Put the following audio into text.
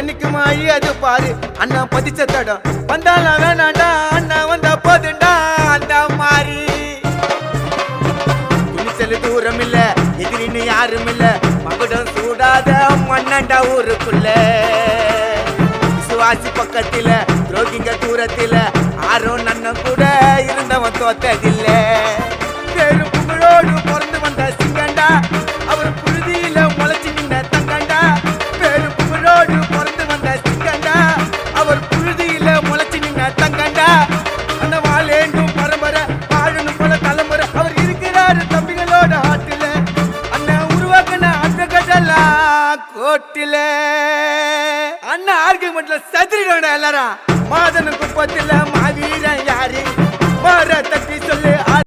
நிக்குமா அது பாரு அண்ணா பதிச்ச தடம் வந்தாலும் வேணாண்டா அண்ணா வந்தா போதுண்டா அந்த மாதிரி துணிச்சல் தூரம் இல்ல எதிரின்னு யாரும் இல்ல மகுடம் சூடாத மண்ணண்டா ஊருக்குள்ள விசுவாசி பக்கத்தில துரோகிங்க தூரத்தில ஆரும் நன்னம் கூட இருந்தவன் தோத்ததில்ல பெரும் புகழோடு பிறந்து வந்த சிங்கண்டா அவர் புழுதியில முளைச்சு நின்ன தங்கண்டா பெரும் புகழோடு பிறந்து வந்த சிங்கண்டா அவர் புழுதியில முளைச்சு நின்ன தங்கண்டா அந்த வாழேண்டும் பரம்பரை வாழணும் போல தலைமுறை அவர் இருக்கிறாரு தம்பிகளோட ஆட்டில அண்ணன் உருவாக்கின அந்த கட்டலா கோட்டில அண்ணன் ஆர்குமெண்ட்ல சதுரிடா எல்லாரும் மாதனுக்கு பத்தில